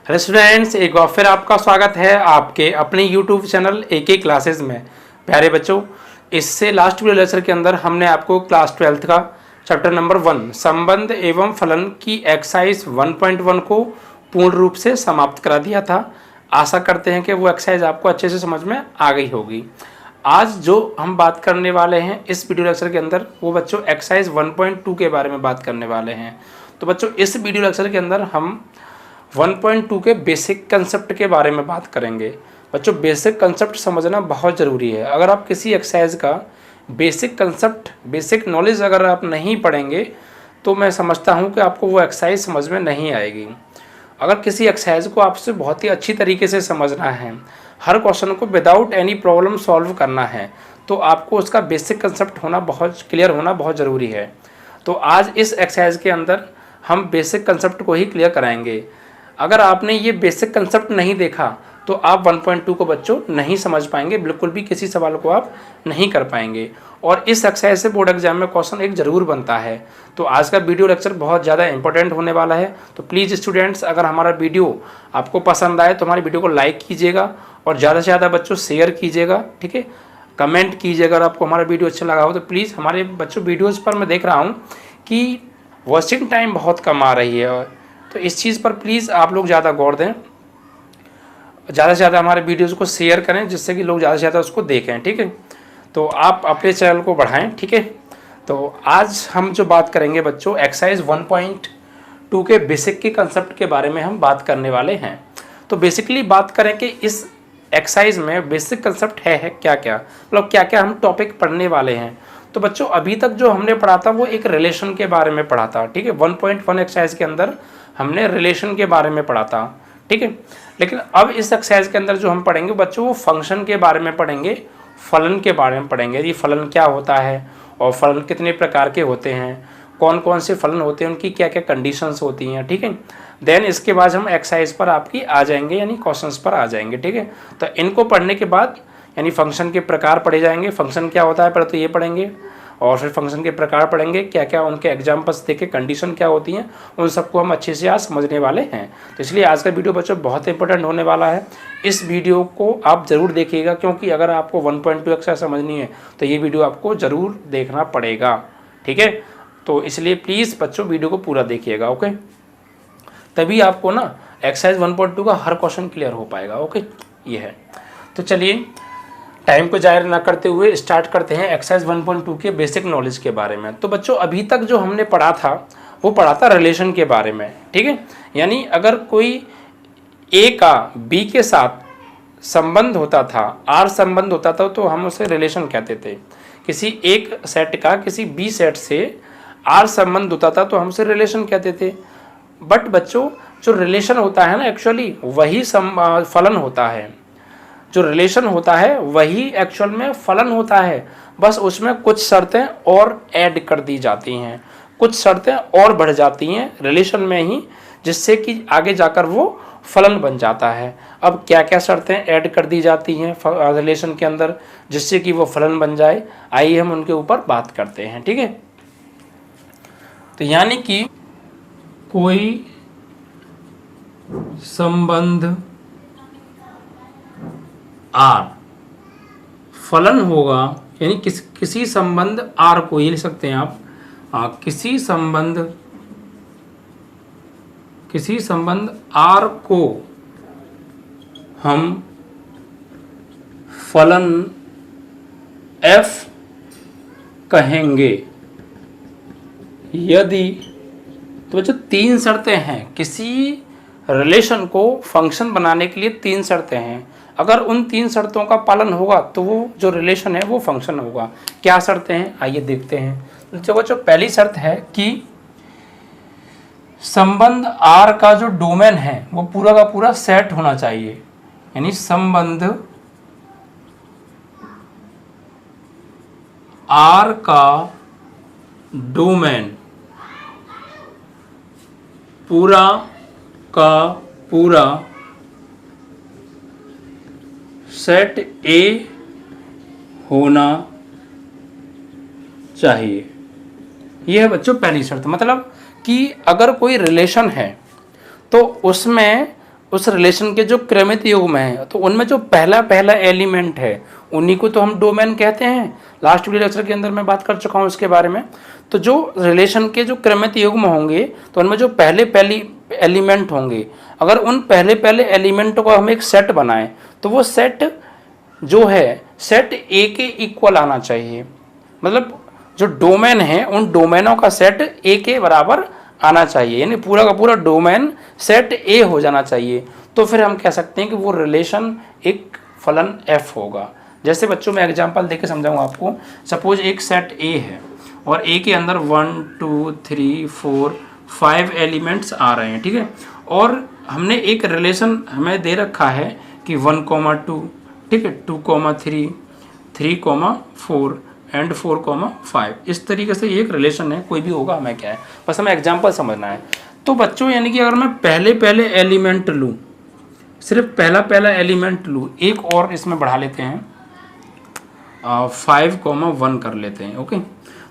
Hello students, एक बार फिर आपका स्वागत है आपके अपने यूट्यूब चैनल AK क्लासेस में। प्यारे बच्चों, इससे लास्ट वीडियो लेक्चर के अंदर हमने आपको क्लास 12th का चैप्टर नंबर 1 संबंध एवं फलन की एक्सरसाइज 1.1 को पूर्ण रूप से समाप्त करा दिया था। आशा करते हैं कि वो एक्सरसाइज आपको अच्छे से समझ में आ गई होगी। आज जो हम बात करने वाले हैं इस वीडियो लेक्चर के अंदर, वो बच्चों एक्सरसाइज 1.2 के बारे में बात करने वाले हैं। तो बच्चों, इस वीडियो लेक्चर के अंदर हम 1.2 के बेसिक कंसेप्ट के बारे में बात करेंगे। बच्चों, बेसिक कंसेप्ट समझना बहुत ज़रूरी है। अगर आप किसी एक्सरसाइज का बेसिक कंसेप्ट, बेसिक नॉलेज अगर आप नहीं पढ़ेंगे तो मैं समझता हूँ कि आपको वो एक्सरसाइज समझ में नहीं आएगी। अगर किसी एक्सरसाइज को आपसे बहुत ही अच्छी तरीके से समझना है, हर क्वेश्चन को विदाउट एनी प्रॉब्लम सॉल्व करना है, तो आपको उसका बेसिक कंसेप्ट होना बहुत क्लियर होना बहुत ज़रूरी है। तो आज इस एक्सरसाइज के अंदर हम बेसिक कंसेप्ट को ही क्लियर कराएंगे। अगर आपने ये बेसिक कंसेप्ट नहीं देखा तो आप 1.2 को बच्चों नहीं समझ पाएंगे, बिल्कुल भी किसी सवाल को आप नहीं कर पाएंगे। और इस एक्सरसाइज से बोर्ड एग्जाम में क्वेश्चन एक ज़रूर बनता है। तो आज का वीडियो लेक्चर बहुत ज़्यादा इंपॉर्टेंट होने वाला है। तो प्लीज़ स्टूडेंट्स, अगर हमारा वीडियो आपको पसंद आए तो हमारी वीडियो को लाइक कीजिएगा और ज़्यादा से ज़्यादा बच्चों शेयर कीजिएगा, ठीक है। कमेंट कीजिएगा। अगर आपको हमारा वीडियो अच्छा लगा हो तो प्लीज़, हमारे बच्चों वीडियोज़ पर मैं देख रहा हूँ कि वॉचिंग टाइम बहुत कम आ रही है, तो इस चीज़ पर प्लीज़ आप लोग ज़्यादा गौर दें, ज़्यादा से ज़्यादा हमारे वीडियोज़ को शेयर करें जिससे कि लोग ज़्यादा से ज़्यादा उसको देखें, ठीक है। तो आप अपने चैनल को बढ़ाएं, ठीक है। तो आज हम जो बात करेंगे बच्चों, एक्सरसाइज 1.2 के बेसिक के कंसेप्ट के बारे में हम बात करने वाले हैं। तो बेसिकली बात करें कि इस एक्सरसाइज में बेसिक कंसेप्ट है क्या क्या, मतलब क्या क्या हम टॉपिक पढ़ने वाले हैं। तो बच्चों, अभी तक जो हमने पढ़ा था वो एक रिलेशन के बारे में पढ़ा था, ठीक है। 1.1 एक्सरसाइज के अंदर हमने रिलेशन के बारे में पढ़ा था, ठीक है। लेकिन अब इस एक्सरसाइज के अंदर जो हम पढ़ेंगे बच्चों, वो फंक्शन के बारे में पढ़ेंगे, फलन के बारे में पढ़ेंगे। ये फलन क्या होता है और फलन कितने प्रकार के होते हैं, कौन कौन से फलन होते हैं, उनकी क्या क्या कंडीशंस होती हैं, ठीक है। देन इसके बाद हम एक्सरसाइज पर आपकी आ जाएंगे, यानी क्वेश्चंस पर आ जाएंगे, ठीक है। तो इनको पढ़ने के बाद यानी फंक्शन के प्रकार पढ़े जाएंगे। फंक्शन क्या होता है पहले तो ये पढ़ेंगे, और फिर फंक्शन के प्रकार पढ़ेंगे, क्या क्या उनके एग्जाम्पल्स देके कंडीशन क्या होती हैं, उन सबको हम अच्छे से आज समझने वाले हैं। तो इसलिए आज का वीडियो बच्चों बहुत इंपॉर्टेंट होने वाला है। इस वीडियो को आप ज़रूर देखिएगा, क्योंकि अगर आपको 1.2 एक्सरसाइज समझनी है तो ये वीडियो आपको ज़रूर देखना पड़ेगा, ठीक है। तो इसलिए प्लीज़ बच्चों वीडियो को पूरा देखिएगा, ओके। तभी आपको ना एक्सरसाइज 1.2 का हर क्वेश्चन क्लियर हो पाएगा, ओके। ये है। तो चलिए टाइम को जाहिर ना करते हुए स्टार्ट करते हैं एक्सरसाइज 1.2 के बेसिक नॉलेज के बारे में। तो बच्चों, अभी तक जो हमने पढ़ा था वो पढ़ा था रिलेशन के बारे में, ठीक है। यानी अगर कोई ए का बी के साथ संबंध होता था, आर संबंध होता था, तो हम उसे रिलेशन कहते थे। किसी एक सेट का किसी बी सेट से आर संबंध होता था तो हम उसे रिलेशन कहते थे। बट बच्चों, जो रिलेशन होता है ना, एक्चुअली वही फलन होता है। जो रिलेशन होता है वही एक्चुअल में फलन होता है, बस उसमें कुछ शर्तें और ऐड कर दी जाती हैं, कुछ शर्तें और बढ़ जाती हैं रिलेशन में ही, जिससे कि आगे जाकर वो फलन बन जाता है। अब क्या क्या शर्तें ऐड कर दी जाती हैं रिलेशन के अंदर जिससे कि वो फलन बन जाए, आइए हम उनके ऊपर बात करते हैं, ठीक है। तो यानी कि कोई संबंध आर फलन होगा, यानी किसी संबंध आर को, ये लिख सकते हैं आप, किसी संबंध आर को हम फलन एफ कहेंगे यदि, तो बच्चों तीन शर्तें हैं किसी रिलेशन को फंक्शन बनाने के लिए। तीन शर्तें हैं, अगर उन तीन शर्तों का पालन होगा तो वो जो रिलेशन है वो फंक्शन होगा। क्या शर्तें हैं आइए देखते हैं। तो बच्चों, पहली शर्त है कि संबंध आर का जो डोमेन है वो पूरा का पूरा सेट होना चाहिए। यानी संबंध आर का डोमेन पूरा का पूरा सेट ए होना चाहिए। यह है बच्चों पहली शर्त। मतलब कि अगर कोई रिलेशन है तो उसमें उस रिलेशन के जो क्रमित युग्म हैं, तो उनमें जो पहला पहला एलिमेंट है उन्हीं को तो हम डोमेन कहते हैं। लास्ट वीडियो लेक्चर के अंदर मैं बात कर चुका हूँ इसके बारे में। तो जो रिलेशन के जो क्रमित युग्म होंगे तो उनमें जो पहले पहली एलिमेंट होंगे, अगर उन पहले पहले एलिमेंटों का हम एक सेट बनाएं तो वो सेट जो है सेट ए के इक्वल आना चाहिए। मतलब जो डोमेन है उन डोमेनों का सेट ए के बराबर आना चाहिए, यानी पूरा का पूरा डोमेन सेट ए हो जाना चाहिए। तो फिर हम कह सकते हैं कि वो रिलेशन एक फलन एफ होगा। जैसे बच्चों मैं एग्जांपल देके समझाऊंगा आपको। सपोज एक सेट ए है और ए के अंदर 1 2 3 4 5 एलिमेंट्स आ रहे हैं, ठीक है। और हमने एक रिलेशन हमें दे रखा है कि 1,2, ठीक है, 2,3, 3,4 एंड 4,5। इस तरीके से एक रिलेशन है, कोई भी होगा, हमें क्या है, बस हमें एग्जांपल समझना है। तो बच्चों यानी कि अगर मैं पहले पहले एलिमेंट लूँ, सिर्फ पहला पहला एलिमेंट लूँ, एक और इसमें बढ़ा लेते हैं 5,1 कर लेते हैं, ओके।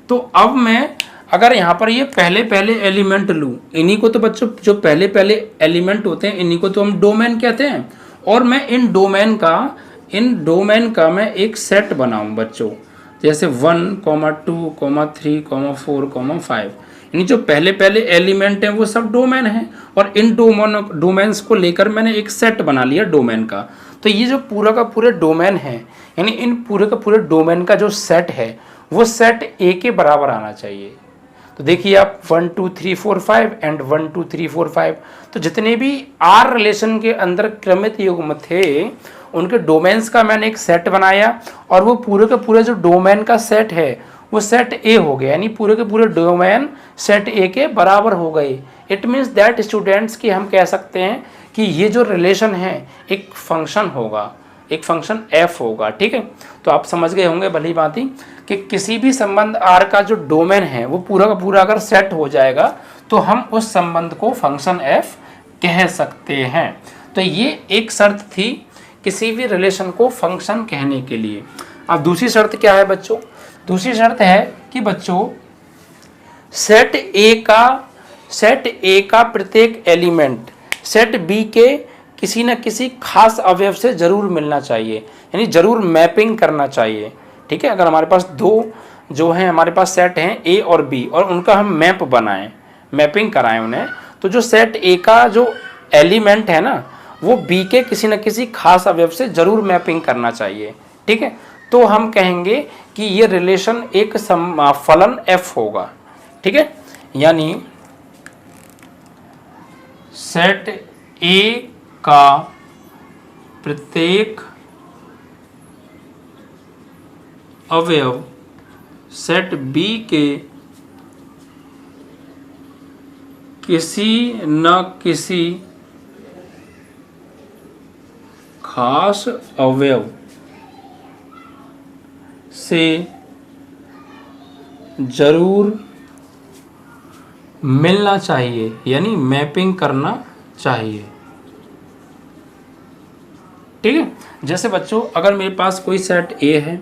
तो अब मैं अगर यहाँ पर ये पहले पहले एलिमेंट लूँ, इन्हीं को तो बच्चों जो पहले पहले एलिमेंट होते हैं इन्हीं को तो हम डोमेन कहते हैं। और मैं इन डोमेन का मैं एक सेट बनाऊँ बच्चों, जैसे 1, 2, 3, 4, 5, यानी जो पहले पहले एलिमेंट हैं वो सब डोमेन हैं। और इन डोमेन्स को लेकर मैंने एक सेट बना लिया डोमेन का। तो ये जो पूरा का पूरे डोमेन है, यानी इन पूरे का पूरे डोमेन का जो सेट है वो सेट ए के बराबर आना चाहिए। तो देखिए आप 1 2 3 4 5 एंड 1 2 3 4 5, तो जितने भी आर रिलेशन के अंदर क्रमित युग्म थे उनके डोमेन्स का मैंने एक सेट बनाया और वो पूरे के पूरे जो डोमेन का सेट है वो सेट ए हो गया, यानी पूरे के पूरे डोमेन सेट ए के बराबर हो गए। इट मीन्स दैट स्टूडेंट्स कि हम कह सकते हैं कि ये जो रिलेशन है एक फंक्शन होगा, एक फंक्शन एफ होगा, ठीक है। तो आप समझ गए होंगे भली भांति कि किसी भी संबंध आर का जो डोमेन है वो पूरा का पूरा अगर सेट हो जाएगा तो हम उस संबंध को फंक्शन एफ कह सकते हैं। तो ये एक शर्त थी किसी भी रिलेशन को फंक्शन कहने के लिए। अब दूसरी शर्त क्या है बच्चों? दूसरी शर्त है कि बच्चों सेट ए का प्रत्येक एलिमेंट सेट बी के किसी न किसी खास अवयव से जरूर मिलना चाहिए, यानी जरूर मैपिंग करना चाहिए, ठीक है। अगर हमारे पास दो जो हैं हमारे पास सेट हैं ए और बी और उनका हम मैप बनाएं, मैपिंग कराएं उन्हें, तो जो सेट ए का जो एलिमेंट है ना वो बी के किसी न किसी खास अवयव से जरूर मैपिंग करना चाहिए, ठीक है। तो हम कहेंगे कि ये रिलेशन एक फलन एफ होगा, ठीक है। यानी सेट ए का प्रत्येक अवयव सेट बी के किसी न किसी खास अवयव से जरूर मिलना चाहिए, यानी मैपिंग करना चाहिए, ठीक है। जैसे बच्चों अगर मेरे पास कोई सेट ए है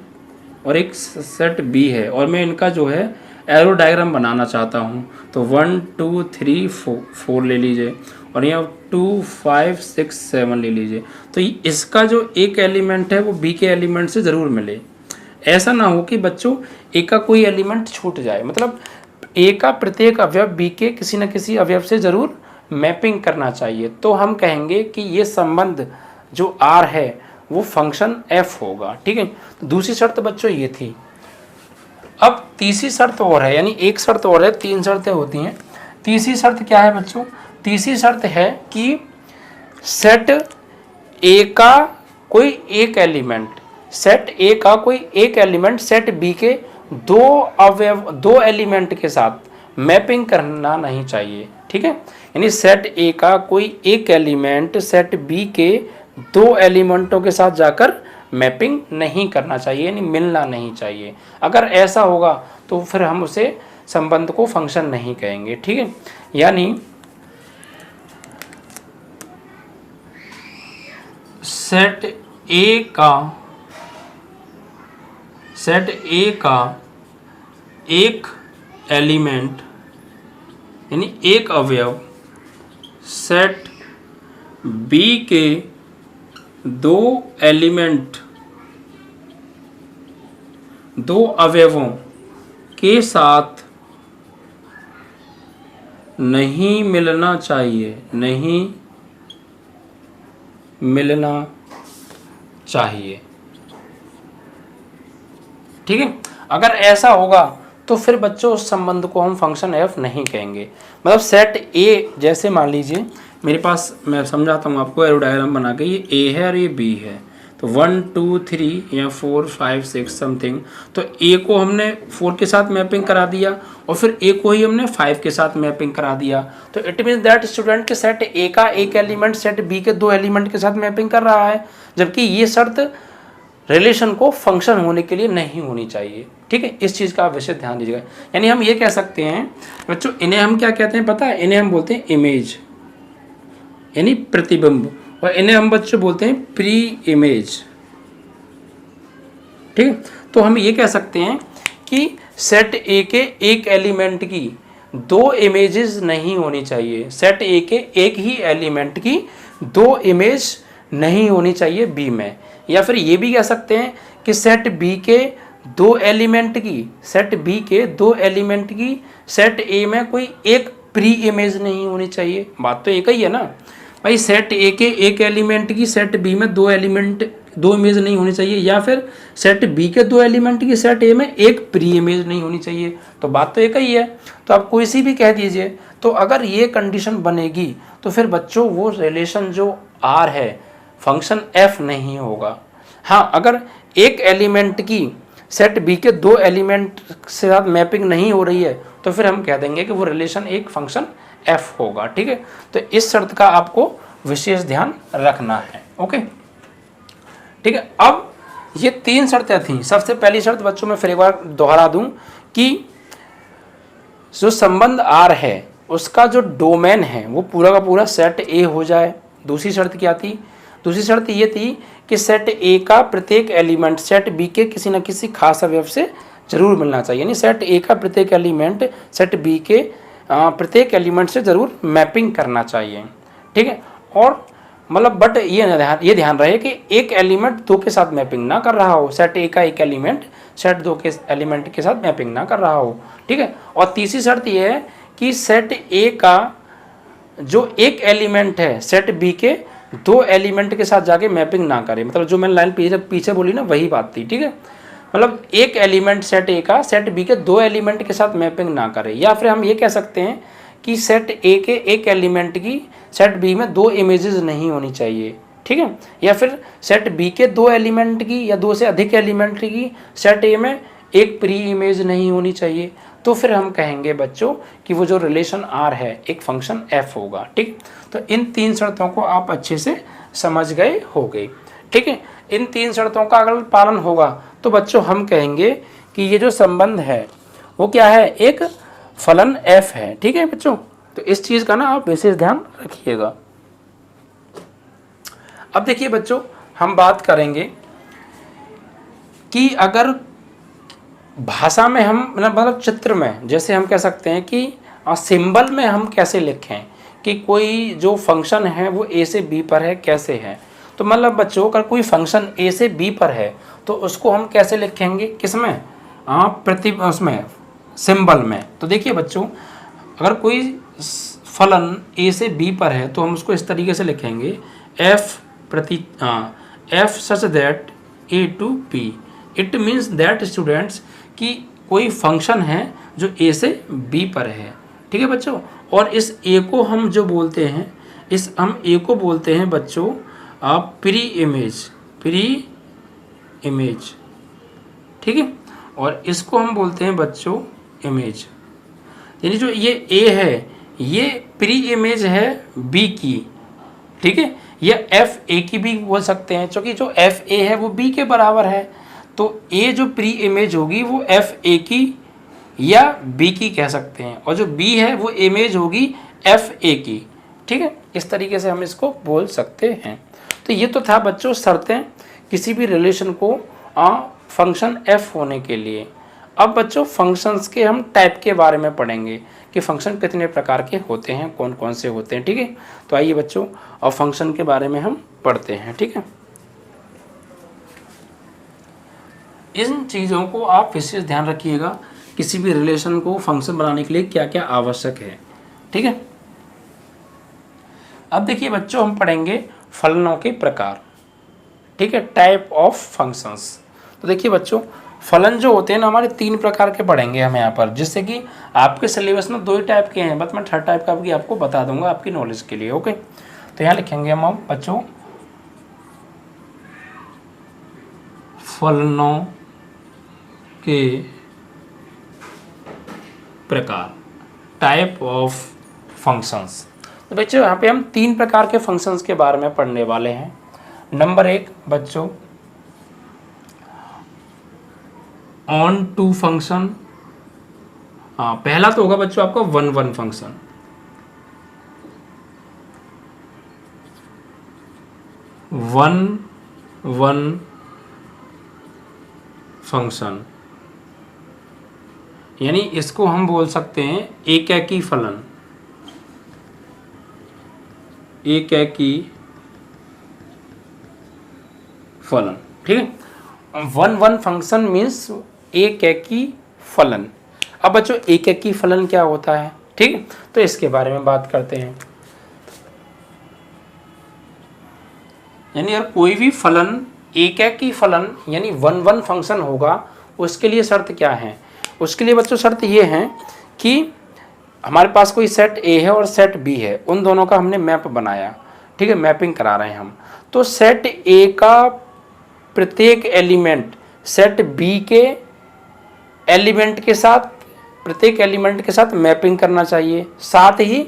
और एक सेट बी है और मैं इनका जो है एरो डायग्राम बनाना चाहता हूँ, तो 1 2 3 4 ले लीजिए और यहाँ 2 5 6 7 ले लीजिए। तो इसका जो एक एलिमेंट है वो बी के एलिमेंट से ज़रूर मिले। ऐसा ना हो कि बच्चों ए का कोई एलिमेंट छूट जाए, मतलब ए का प्रत्येक अवयव बी के किसी न किसी अवयव से ज़रूर मैपिंग करना चाहिए। तो हम कहेंगे कि ये संबंध जो आर है वो फंक्शन एफ होगा, ठीक है। तो दूसरी शर्त बच्चों ये थी। अब तीसरी शर्त और है, यानी एक शर्त और है, 3 शर्तें होती हैं। तीसरी शर्त क्या है बच्चों? तीसरी शर्त है कि सेट ए का कोई एक एलिमेंट सेट बी के दो एलिमेंट के साथ मैपिंग करना नहीं चाहिए, ठीक है। यानी सेट ए का कोई एक एलिमेंट सेट बी के 2 एलिमेंटों के साथ जाकर मैपिंग नहीं करना चाहिए, यानी मिलना नहीं चाहिए। अगर ऐसा होगा तो फिर हम उसे संबंध को फंक्शन नहीं कहेंगे, ठीक है। यानी सेट ए का एक एलिमेंट यानी एक अवयव सेट बी के दो एलिमेंट, दो अवयवों के साथ नहीं मिलना चाहिए, नहीं मिलना चाहिए। ठीक है, अगर ऐसा होगा तो फिर बच्चों उस संबंध को हम फंक्शन एफ नहीं कहेंगे। मतलब सेट ए, जैसे मान लीजिए मेरे पास, मैं समझाता हूँ आपको एरो डायग्राम बना के, ये ए है और ये बी है, तो 1 2 3 या 4 5 6 समथिंग, तो ए को हमने 4 के साथ मैपिंग करा दिया और फिर ए को ही हमने 5 के साथ मैपिंग करा दिया। तो इट मीन्स दैट स्टूडेंट के सेट ए का एक एलिमेंट सेट बी के दो एलिमेंट के साथ मैपिंग कर रहा है, जबकि ये शर्त रिलेशन को फंक्शन होने के लिए नहीं होनी चाहिए। ठीक है, इस चीज़ का आप विशेष ध्यान दीजिएगा। यानी हम ये कह सकते हैं बच्चों, इन्हें हम क्या कहते हैं पता है, इन्हें हम बोलते हैं इमेज यानी प्रतिबिंब, और इन्हें हम बच्चों बोलते हैं प्री इमेज। ठीक है, तो हम ये कह सकते हैं कि सेट ए के एक एलिमेंट की दो इमेजेस नहीं होनी चाहिए, सेट ए के एक ही एलिमेंट की दो इमेज नहीं होनी चाहिए बी में। या फिर ये भी कह सकते हैं कि सेट बी के दो एलिमेंट की, सेट बी के दो एलिमेंट की सेट ए में कोई एक प्री इमेज नहीं होनी चाहिए। बात तो एक ही है ना भाई, सेट ए के एक एलिमेंट की सेट बी में दो इमेज नहीं होनी चाहिए, या फिर सेट बी के दो एलिमेंट की सेट ए में एक प्री इमेज नहीं होनी चाहिए। तो बात तो एक ही है, तो आप कोई सी भी कह दीजिए। तो अगर ये कंडीशन बनेगी तो फिर बच्चों वो रिलेशन जो आर है फंक्शन एफ नहीं होगा। हाँ, अगर एक एलिमेंट की सेट बी के दो एलिमेंट से साथ मैपिंग नहीं हो रही है तो फिर हम कह देंगे कि वो रिलेशन एक फंक्शन एफ होगा। ठीक है, तो इस शर्त का आपको विशेष ध्यान रखना है। ओके, ठीक है। अब ये तीन शर्तें थी। सबसे पहली शर्त बच्चों मैं फिर एक बार दोहरा दूं कि जो संबंध आर है उसका जो डोमेन है वो पूरा का पूरा सेट ए हो जाए। दूसरी शर्त क्या थी? दूसरी शर्त ये थी कि सेट ए का प्रत्येक एलिमेंट सेट बी के किसी न किसी खास अवयव से जरूर मिलना चाहिए, यानी सेट ए का प्रत्येक एलिमेंट सेट बी के प्रत्येक एलिमेंट से जरूर मैपिंग करना चाहिए। ठीक है, और मतलब बट ये ध्यान रहे कि एक एलिमेंट दो के साथ मैपिंग ना कर रहा हो, सेट ए का एक एलिमेंट सेट दो के एलिमेंट के साथ मैपिंग ना कर रहा हो। ठीक है, और तीसरी शर्त ये है कि सेट ए का जो एक एलिमेंट है सेट बी के दो एलिमेंट के साथ जाके मैपिंग ना करे। मतलब जो मैंने लाइन पीछे बोली ना वही बात थी। ठीक है, मतलब एक एलिमेंट सेट ए का सेट बी के दो एलिमेंट के साथ मैपिंग ना करे। या फिर हम ये कह सकते हैं कि सेट ए के एक एलिमेंट की सेट बी में दो इमेजेस नहीं होनी चाहिए। ठीक है, या फिर सेट बी के दो एलिमेंट की या दो से अधिक एलिमेंट की सेट ए में एक प्री इमेज नहीं होनी चाहिए। तो फिर हम कहेंगे बच्चों कि वो जो रिलेशन आर है एक फंक्शन एफ होगा। ठीक, तो इन तीन शर्तों को आप अच्छे से समझ गए होंगे। ठीक है, इन तीन शर्तों का अगर पालन होगा तो बच्चों हम कहेंगे कि ये जो संबंध है वो क्या है, एक फलन एफ है। ठीक है बच्चों, तो इस चीज का ना आप विशेष ध्यान रखिएगा। अब देखिए बच्चों, हम बात करेंगे कि अगर भाषा में हम मतलब चित्र में, जैसे हम कह सकते हैं कि सिंबल में हम कैसे लिखें कि कोई जो फंक्शन है वो ए से बी पर है कैसे है। तो मतलब बच्चों अगर कोई फंक्शन ए से बी पर है तो उसको हम कैसे लिखेंगे, किसमें, उसमें सिंबल में। तो देखिए बच्चों, अगर कोई फलन ए से बी पर है तो हम उसको इस तरीके से लिखेंगे F such that A to B. It means that students कि कोई फंक्शन है जो ए से बी पर है। ठीक है बच्चों, और इस ए को हम जो बोलते हैं, हम ए को बोलते हैं बच्चों प्री इमेज। ठीक है, और इसको हम बोलते हैं बच्चों इमेज। यानी जो ये ए है ये प्री इमेज है बी की। ठीक है, या एफ ए की भी बोल सकते हैं, क्योंकि जो एफ ए है वो बी के बराबर है। तो ए जो प्री इमेज होगी वो एफ ए की या बी की कह सकते हैं, और जो बी है वो इमेज होगी एफ ए की। ठीक है, इस तरीके से हम इसको बोल सकते हैं। तो ये तो था बच्चों शर्तें किसी भी रिलेशन को फंक्शन एफ होने के लिए। अब बच्चों फंक्शंस के हम टाइप के बारे में पढ़ेंगे कि फंक्शन कितने प्रकार के होते हैं, कौन कौन से होते हैं। ठीक है, तो आइए बच्चों और फंक्शन के बारे में हम पढ़ते हैं। ठीक है, इन चीज़ों को आप विशेष ध्यान रखिएगा, किसी भी रिलेशन को फंक्शन बनाने के लिए क्या क्या आवश्यक है। ठीक है, अब देखिए बच्चों हम पढ़ेंगे फलनों के प्रकार। ठीक है, टाइप ऑफ फंक्शंस। तो देखिए बच्चों फलन जो होते हैं ना हमारे 3 प्रकार के पढ़ेंगे हम यहाँ पर, जिससे कि आपके सिलेबस में 2 ही टाइप के हैं, बस मैं थर्ड टाइप का भी आपको बता दूंगा आपकी नॉलेज के लिए। ओके, तो यहाँ लिखेंगे हम बच्चों फलनों के प्रकार, टाइप ऑफ फंक्शंस। तो बच्चों यहाँ पे हम 3 प्रकार के फंक्शंस के बारे में पढ़ने वाले हैं। नंबर 1 बच्चों ऑन टू फंक्शन। पहला तो होगा बच्चों आपका 1-1 फंक्शन। वन फंक्शन यानी इसको हम बोल सकते हैं एकैकी फलन, एकैकी फलन। ठीक है, 1-1 फंक्शन मीन्स एकैकी फलन। अब बच्चों एकैकी फलन क्या होता है, ठीक है, तो इसके बारे में बात करते हैं। यानी यार कोई भी फलन एकैकी फलन यानी 1-1 फंक्शन होगा, उसके लिए शर्त क्या है? उसके लिए बच्चों शर्त ये है कि हमारे पास कोई सेट ए है और सेट बी है, उन दोनों का हमने मैप बनाया। ठीक है, मैपिंग करा रहे हैं हम, तो सेट ए का प्रत्येक एलिमेंट सेट बी के एलिमेंट के साथ, प्रत्येक एलिमेंट के साथ मैपिंग करना चाहिए। साथ ही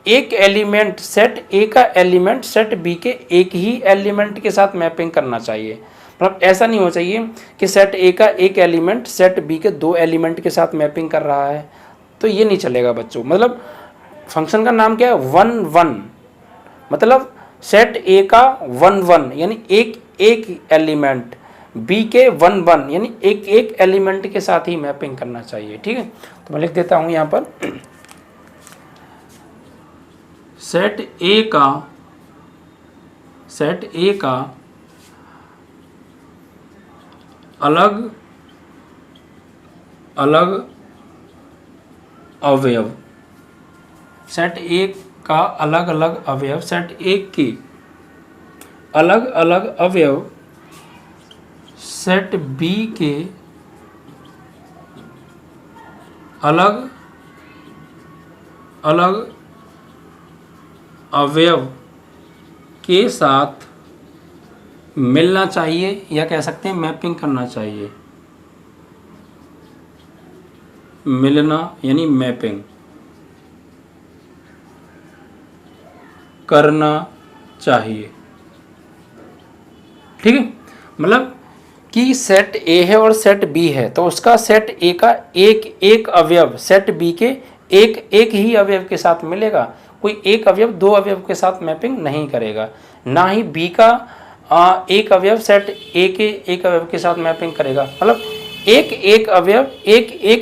एक एलिमेंट सेट ए का एलिमेंट सेट बी के एक ही एलिमेंट के साथ मैपिंग करना चाहिए। मतलब ऐसा नहीं हो चाहिए कि सेट ए का एक एलिमेंट सेट बी के 2 एलिमेंट के साथ मैपिंग कर रहा है, तो ये नहीं चलेगा बच्चों। मतलब फंक्शन का नाम क्या है? 1-1, मतलब सेट ए का 1-1 यानी एक एलिमेंट, बी के 1-1 यानी एक एलिमेंट के साथ ही मैपिंग करना चाहिए। ठीक है, तो मैं लिख देता हूं यहां पर सेट ए का अलग अवयव, सेट ए का अलग अलग अवयव, सेट ए की अलग अलग अवयव सेट बी के अलग अलग अवयव के साथ मिलना चाहिए, या कह सकते हैं मैपिंग करना चाहिए। मिलना यानी मैपिंग करना चाहिए। ठीक है, मतलब कि सेट ए है और सेट बी है, तो उसका सेट ए का एक अवयव सेट बी के एक ही अवयव के साथ मिलेगा। कोई एक अवयव 2 अवयव के साथ मैपिंग नहीं करेगा, ना ही बी का एक अवयव सेट ए के एक अवयव के साथ मैपिंग करेगा। मतलब एक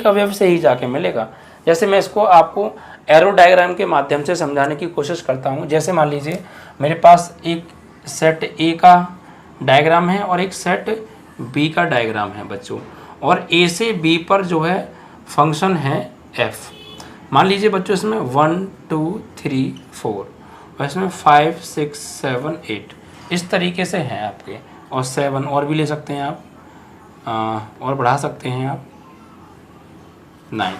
अवयव से ही जाके मिलेगा। जैसे मैं इसको आपको एरो डायग्राम के माध्यम से समझाने की कोशिश करता हूँ। जैसे मान लीजिए मेरे पास एक सेट ए का डायग्राम है और एक सेट बी का डायग्राम है बच्चों, और ए से बी पर जो है फंक्शन है एफ। मान लीजिए बच्चों इसमें 1 2 3 4 और इसमें 5 6 7 8 इस तरीके से हैं आपके, और 7 और भी ले सकते हैं आप, और बढ़ा सकते हैं आप 9।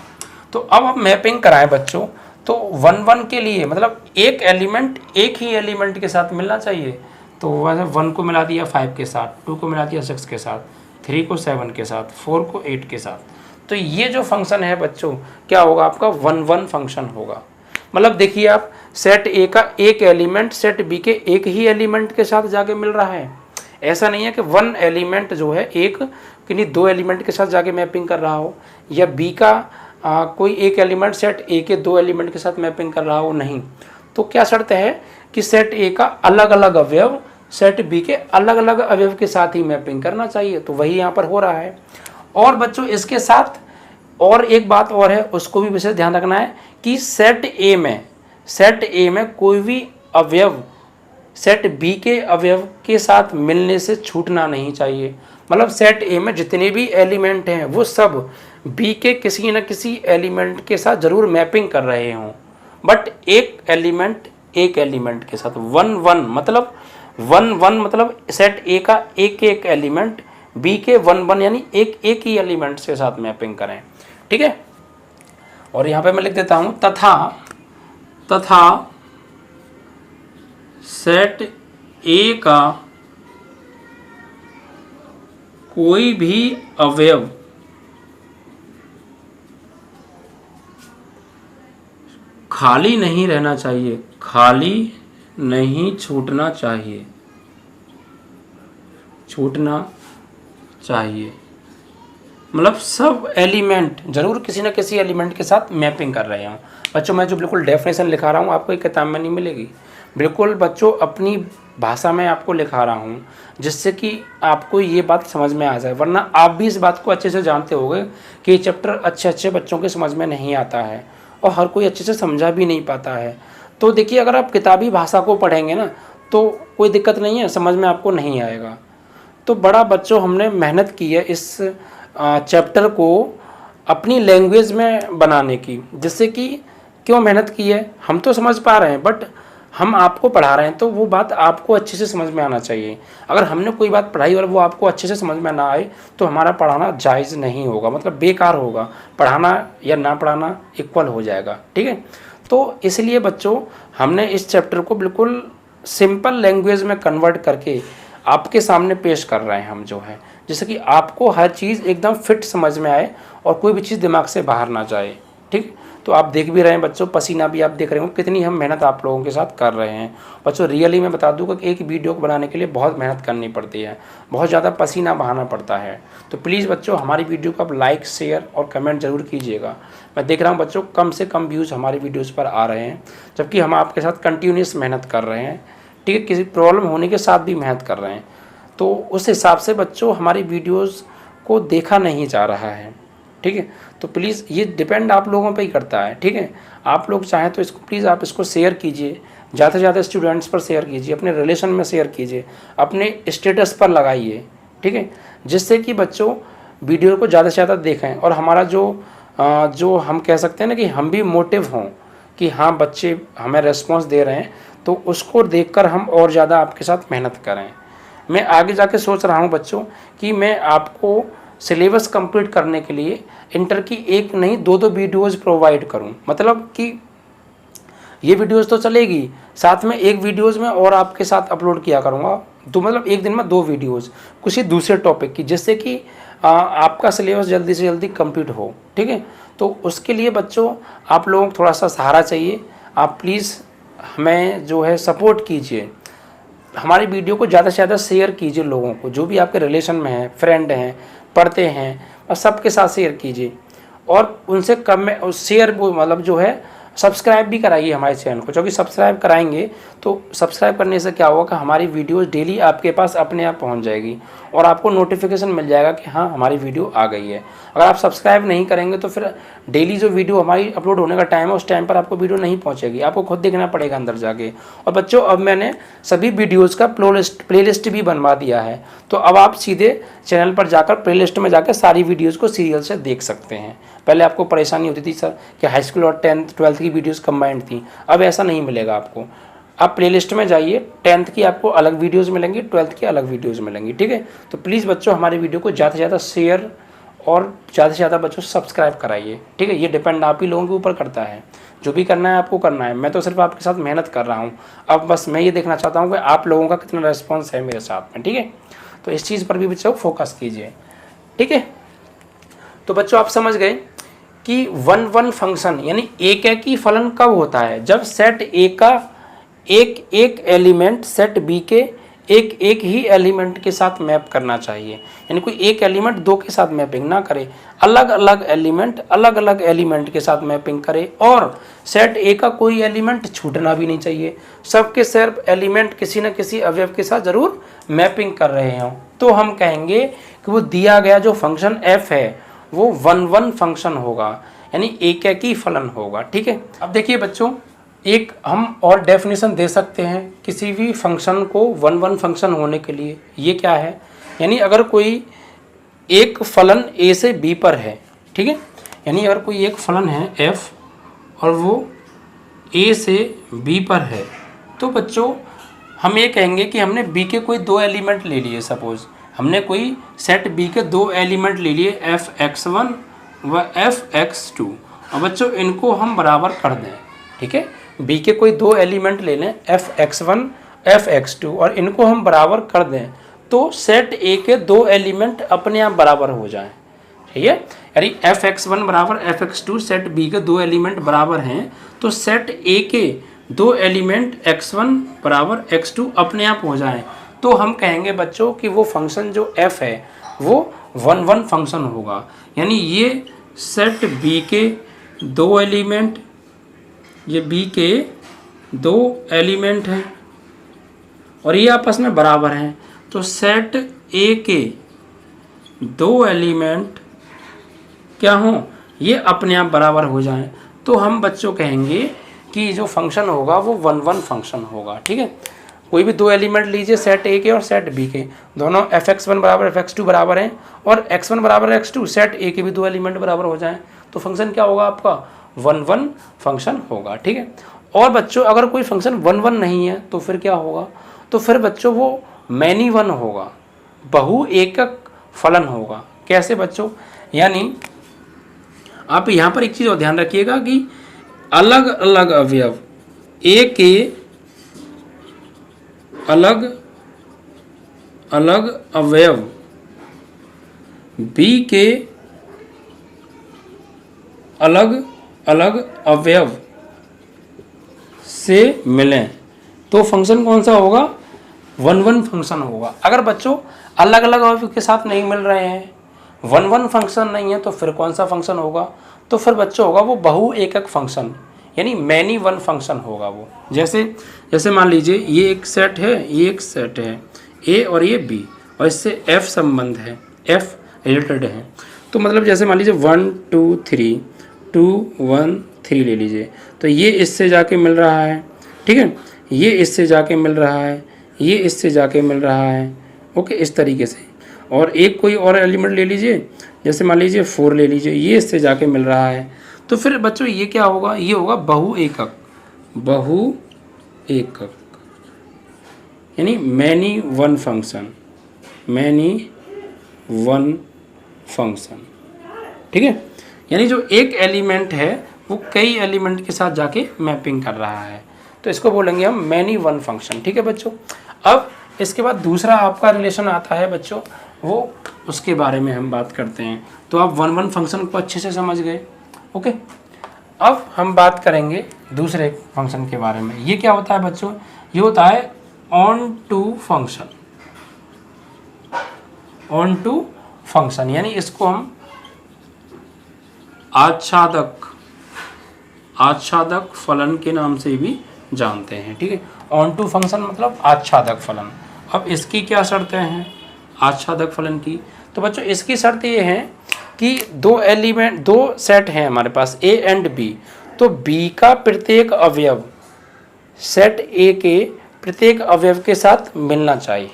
तो अब आप मैपिंग कराएं बच्चों, तो 1-1 के लिए मतलब एक एलिमेंट एक ही एलिमेंट के साथ मिलना चाहिए। तो वैसे 1 को मिला दिया 5 के साथ, 2 को मिला दिया 6 के साथ, 3 को 7 के साथ, 4 को 8 के साथ। तो ये जो फंक्शन है बच्चों क्या होगा? आपका 1-1 फंक्शन होगा। मतलब देखिए आप सेट ए का एक एलिमेंट सेट बी के एक ही एलिमेंट के साथ जाके मिल रहा है। ऐसा नहीं है कि 1 एलिमेंट जो है एक किन्हीं 2 एलिमेंट के साथ जाके मैपिंग कर रहा हो, या बी का कोई एक एलिमेंट सेट ए के 2 एलिमेंट के साथ मैपिंग कर रहा हो, नहीं। तो क्या शर्त है कि सेट ए का अलग अलग अवयव सेट बी के अलग अलग अवयव के साथ ही मैपिंग करना चाहिए। तो वही यहाँ पर हो रहा है। और बच्चों इसके साथ और एक बात और है, उसको भी विशेष ध्यान रखना है कि सेट ए में कोई भी अवयव सेट बी के अवयव के साथ मिलने से छूटना नहीं चाहिए। मतलब सेट ए में जितने भी एलिमेंट हैं वो सब बी के किसी न किसी एलिमेंट के साथ ज़रूर मैपिंग कर रहे हों, बट एक एलिमेंट के साथ वन मतलब सेट ए का एक एलिमेंट बी के वन यानी एक ही एलिमेंट के साथ मैपिंग करें। ठीक है, और यहाँ पे मैं लिख देता हूँ तथा सेट ए का कोई भी अवयव खाली नहीं रहना चाहिए, खाली नहीं छूटना चाहिए। मतलब सब एलिमेंट जरूर किसी न किसी एलिमेंट के साथ मैपिंग कर रहे हों। बच्चों मैं जो बिल्कुल डेफिनेशन लिखा रहा हूँ आपको एक किताब में नहीं मिलेगी, बिल्कुल बच्चों अपनी भाषा में आपको लिखा रहा हूँ जिससे कि आपको ये बात समझ में आ जाए, वरना आप भी इस बात को अच्छे से जानते होंगे कि ये चैप्टर अच्छे बच्चों के समझ में नहीं आता है और हर कोई अच्छे से समझा भी नहीं पाता है। तो देखिए अगर आप किताबी भाषा को पढ़ेंगे ना तो कोई दिक्कत नहीं है, समझ में आपको नहीं आएगा। तो बड़ा बच्चों हमने मेहनत की है इस चैप्टर को अपनी लैंग्वेज में बनाने की, जिससे कि क्यों मेहनत की है, हम तो समझ पा रहे हैं बट हम आपको पढ़ा रहे हैं तो वो बात आपको अच्छे से समझ में आना चाहिए। अगर हमने कोई बात पढ़ाई और वो आपको अच्छे से समझ में ना आए तो हमारा पढ़ाना जायज़ नहीं होगा, मतलब बेकार होगा, पढ़ाना या ना पढ़ाना इक्वल हो जाएगा। ठीक है, तो इसलिए बच्चों हमने इस चैप्टर को बिल्कुल सिंपल लैंग्वेज में कन्वर्ट करके आपके सामने पेश कर रहे हैं हम जो है, जिससे कि आपको हर चीज़ एकदम फिट समझ में आए और कोई भी चीज़ दिमाग से बाहर ना जाए। ठीक, तो आप देख भी रहे हैं बच्चों, पसीना भी आप देख रहे हो कितनी हम मेहनत आप लोगों के साथ कर रहे हैं। बच्चों रियली मैं बता दूं कि एक वीडियो को बनाने के लिए बहुत मेहनत करनी पड़ती है, बहुत ज़्यादा पसीना बहाना पड़ता है। तो प्लीज़ बच्चों हमारी वीडियो को आप लाइक शेयर और कमेंट ज़रूर कीजिएगा। मैं देख रहा हूँ बच्चों कम से कम व्यूज़ हमारी वीडियोज़ पर आ रहे हैं, जबकि हम आपके साथ कंटिन्यूस मेहनत कर रहे हैं। ठीक है, किसी प्रॉब्लम होने के साथ भी मेहनत कर रहे हैं, तो उस हिसाब से बच्चों हमारी वीडियोज़ को देखा नहीं जा रहा है। ठीक है, तो प्लीज़ ये डिपेंड आप लोगों पे ही करता है। ठीक है, आप लोग चाहें तो इसको प्लीज़ आप इसको शेयर कीजिए, ज़्यादा से ज़्यादा स्टूडेंट्स पर शेयर कीजिए, अपने रिलेशन में शेयर कीजिए, अपने स्टेटस पर लगाइए। ठीक है, जिससे कि बच्चों वीडियो को ज़्यादा से ज़्यादा देखें और हमारा जो हम कह सकते हैं ना कि हम भी मोटिव हों कि हाँ बच्चे हमें रेस्पॉन्स दे रहे हैं, तो उसको देखकर हम और ज़्यादा आपके साथ मेहनत करें। मैं आगे जाके सोच रहा हूँ बच्चों कि मैं आपको सिलेबस कंप्लीट करने के लिए इंटर की एक नहीं दो वीडियोज़ प्रोवाइड करूं, मतलब कि ये वीडियोज़ तो चलेगी, साथ में एक वीडियोज़ में और आपके साथ अपलोड किया करूंगा, तो मतलब एक दिन में 2 वीडियोज़ किसी दूसरे टॉपिक की, जिससे कि आपका सिलेबस जल्दी से जल्दी कंप्लीट हो। ठीक है, तो उसके लिए बच्चों आप लोगों को थोड़ा सा सहारा चाहिए। आप प्लीज़ हमें जो है सपोर्ट कीजिए, हमारी वीडियो को ज़्यादा से ज़्यादा शेयर कीजिए लोगों को, जो भी आपके रिलेशन में हैं, फ्रेंड हैं, पढ़ते हैं, और सबके साथ शेयर कीजिए और उनसे कम में शेयर मतलब जो है सब्सक्राइब भी कराइए हमारे चैनल को, क्योंकि सब्सक्राइब कराएंगे तो सब्सक्राइब करने से क्या होगा कि हमारी वीडियोस डेली आपके पास अपने आप पहुंच जाएगी और आपको नोटिफिकेशन मिल जाएगा कि हाँ हमारी वीडियो आ गई है। अगर आप सब्सक्राइब नहीं करेंगे तो फिर डेली जो वीडियो हमारी अपलोड होने का टाइम है उस टाइम पर आपको वीडियो नहीं पहुँचेगी, आपको खुद देखना पड़ेगा अंदर जाके। और बच्चों अब मैंने सभी वीडियोज़ का प्लेलिस्ट भी बनवा दिया है, तो अब आप सीधे चैनल पर जाकर प्लेलिस्ट में जाकर सारी वीडियोज़ को सीरियल से देख सकते हैं। पहले आपको परेशानी होती थी सर कि हाई स्कूल और 10th 12th की वीडियोस कंबाइंड थी, अब ऐसा नहीं मिलेगा आपको। आप प्लेलिस्ट में जाइए, 10th की आपको अलग वीडियोस मिलेंगी, 12th की अलग वीडियोस मिलेंगी। ठीक है, तो प्लीज़ बच्चों हमारी वीडियो को ज़्यादा से ज़्यादा शेयर और ज़्यादा से ज़्यादा बच्चों सब्सक्राइब कराइए। ठीक है, ये डिपेंड आप ही लोगों के ऊपर करता है, जो भी करना है आपको करना है। मैं तो सिर्फ आपके साथ मेहनत कर रहा हूँ, अब बस मैं ये देखना चाहता हूँ कि आप लोगों का कितना रिस्पॉन्स है मेरे साथ में। ठीक है, तो इस चीज़ पर भी बच्चों फोकस कीजिए। ठीक है, तो बच्चों आप समझ गए कि 1-1 फंक्शन यानी एक की फलन कब होता है, जब सेट ए का एक एलिमेंट सेट बी के एक ही एलिमेंट के साथ मैप करना चाहिए। यानी कोई एक एलिमेंट 2 के साथ मैपिंग ना करे, अलग अलग एलिमेंट के साथ मैपिंग करे, और सेट ए का कोई एलिमेंट छूटना भी नहीं चाहिए, सबके सिर्फ एलिमेंट किसी न किसी अवयव के साथ जरूर मैपिंग कर रहे हों। तो हम कहेंगे कि वो दिया गया जो फंक्शन f है वो 1-1 फंक्शन होगा। यानी एकेकी फलन होगा। ठीक है, अब देखिए बच्चों, एक हम और डेफिनेशन दे सकते हैं किसी भी फंक्शन को वन वन फंक्शन होने के लिए। ये क्या है, यानी अगर कोई एक फलन ए से बी पर है, ठीक है, यानी अगर कोई एक फलन है f और वो ए से बी पर है, तो बच्चों हम ये कहेंगे कि हमने बी के कोई दो एलिमेंट ले लिए। सपोज हमने कोई सेट बी के दो एलिमेंट ले लिए f(x1) व f(x2) और बच्चों इनको हम बराबर कर दें। ठीक है, बी के कोई दो एलिमेंट ले लें f(x1) f(x2) और इनको हम बराबर कर दें तो सेट ए के दो एलिमेंट अपने आप बराबर हो जाएं। ठीक है, यानी f(x1) बराबर f(x2) सेट बी के दो एलिमेंट बराबर हैं तो सेट ए के दो एलिमेंट x1 बराबर x2 अपने आप हो जाएं, तो हम कहेंगे बच्चों कि वो फंक्शन जो f है वो वन वन फंक्शन होगा। यानी ये सेट बी के दो एलिमेंट, ये बी के दो एलिमेंट हैं और ये आपस में बराबर हैं, तो सेट ए के दो एलिमेंट क्या हों, ये अपने आप बराबर हो जाएं, तो हम बच्चों कहेंगे कि जो फंक्शन होगा वो वन वन फंक्शन होगा। ठीक है, कोई भी दो एलिमेंट लीजिए सेट ए के और सेट बी के, दोनों f(x1) बराबर f(x2) बराबर हैं और x1 बराबर x2 सेट ए के भी दो एलिमेंट बराबर हो जाएं, तो फंक्शन क्या होगा आपका वन वन फंक्शन होगा। ठीक है, और बच्चों अगर कोई फंक्शन वन वन नहीं है तो फिर क्या होगा, तो फिर बच्चों वो मैनी वन होगा, बहु एकक फलन होगा। कैसे बच्चों, यानी आप यहाँ पर एक चीज़ और ध्यान रखिएगा कि अलग अलग अवयव ए के अलग अलग अवयव बी के अलग अलग अवयव से मिलें तो फंक्शन कौन सा होगा, वन वन फंक्शन होगा। अगर बच्चों अलग अलग अवयव के साथ नहीं मिल रहे हैं, वन वन फंक्शन नहीं है, तो फिर कौन सा फंक्शन होगा, तो फिर बच्चों होगा वो बहु एकक फंक्शन, यानी मैनी वन फंक्शन होगा वो। जैसे मान लीजिए ये एक सेट है, ये एक सेट है ए और ये बी और इससे f संबंध है, f रिलेटेड है, तो मतलब जैसे मान लीजिए 1 2 3 2 1 3 ले लीजिए, तो ये इससे जाके मिल रहा है। ठीक है, ये इससे जाके मिल रहा है, ये इससे जाके मिल रहा है। ओके, इस तरीके से। और एक कोई और एलिमेंट ले लीजिए, जैसे मान लीजिए 4 ले लीजिए, ये इससे जाके मिल रहा है, तो फिर बच्चों ये क्या होगा, ये होगा बहु एकक, बहु एकक यानी many one function, many one function. ठीक है, यानी जो एक एलिमेंट है वो कई एलिमेंट के साथ जाके मैपिंग कर रहा है, तो इसको बोलेंगे हम मैनी वन फंक्शन। ठीक है बच्चों, अब इसके बाद दूसरा आपका रिलेशन आता है बच्चों, वो उसके बारे में हम बात करते हैं। तो आप वन वन फंक्शन को अच्छे से समझ गए। ओके, अब हम बात करेंगे दूसरे फंक्शन के बारे में। ये क्या होता है बच्चों, ये होता है onto function. Onto function यानी इसको हम आच्छादक फलन के नाम से भी जानते हैं। ठीक है, ऑन टू फंक्शन मतलब आच्छादक फलन। अब इसकी क्या शर्तें हैं आच्छादक फलन की, तो बच्चों इसकी शर्त ये है कि दो सेट हैं हमारे पास ए एंड बी, तो बी का प्रत्येक अवयव सेट ए के प्रत्येक अवयव के साथ मिलना चाहिए।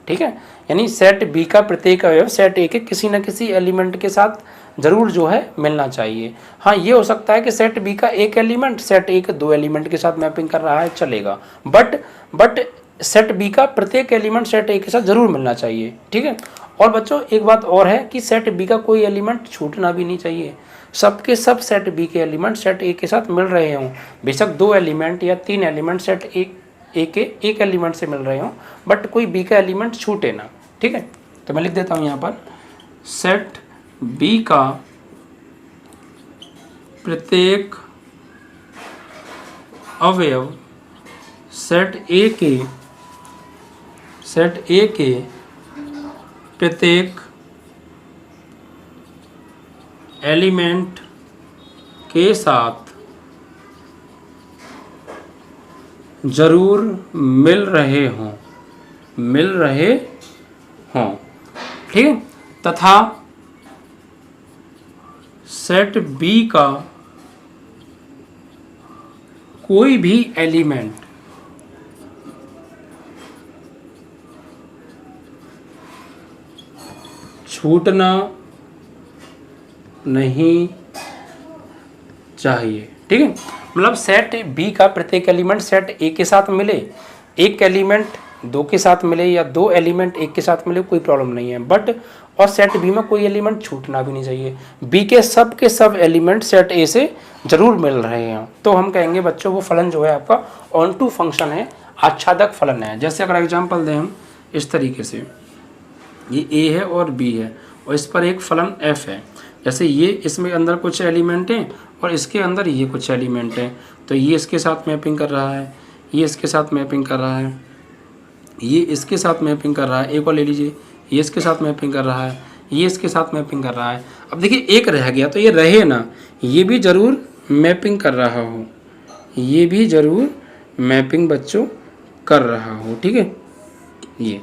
ठीक है, यानी सेट बी का प्रत्येक अवयव सेट ए के किसी न किसी एलिमेंट के साथ जरूर जो है मिलना चाहिए। हाँ, ये हो सकता है कि सेट बी का एक एलिमेंट सेट ए के दो एलिमेंट के साथ मैपिंग कर रहा है, चलेगा, बट सेट बी का प्रत्येक एलिमेंट सेट ए के साथ जरूर मिलना चाहिए। ठीक है, और बच्चों एक बात और है कि सेट बी का कोई एलिमेंट छूटना भी नहीं चाहिए। सबके सब सेट बी के एलिमेंट सेट ए के साथ मिल रहे हों, बेशक दो एलिमेंट या तीन एलिमेंट सेट ए के एक एलिमेंट से मिल रहे हों, बट कोई बी का एलिमेंट छूटे ना। ठीक है, तो मैं लिख देता हूँ यहाँ पर, सेट बी का प्रत्येक अवयव सेट ए के प्रत्येक एलिमेंट के साथ जरूर मिल रहे हों। ठीक है, तथा सेट बी का कोई भी एलिमेंट छूटना नहीं चाहिए। ठीक है, मतलब सेट बी का प्रत्येक एलिमेंट सेट ए के साथ मिले, एक एलिमेंट दो के साथ मिले या दो एलिमेंट एक के साथ मिले, कोई प्रॉब्लम नहीं है। बट और सेट बी में कोई एलिमेंट छूटना भी नहीं चाहिए। बी के सब एलिमेंट सेट ए से जरूर मिल रहे हैं, तो हम कहेंगे बच्चों वो फलन जो है आपका ऑन टू फंक्शन है, आच्छादक फलन है। जैसे अगर एग्जांपल दें हम इस तरीके से, ये ए है और बी है और इस पर एक फलन एफ है। जैसे ये इसमें अंदर कुछ एलिमेंट हैं और इसके अंदर ये कुछ एलिमेंट हैं, तो ये इसके साथ मैपिंग कर रहा है, ये इसके साथ मैपिंग कर रहा है, ये इसके साथ मैपिंग कर रहा है। एक और ले लीजिए, ये इसके साथ मैपिंग कर रहा है, ये इसके साथ मैपिंग कर रहा है। अब देखिए एक रह गया, तो ये रहे ना, ये भी ज़रूर मैपिंग कर रहा हो, ये भी ज़रूर मैपिंग बच्चों कर रहा हो। ठीक है, ये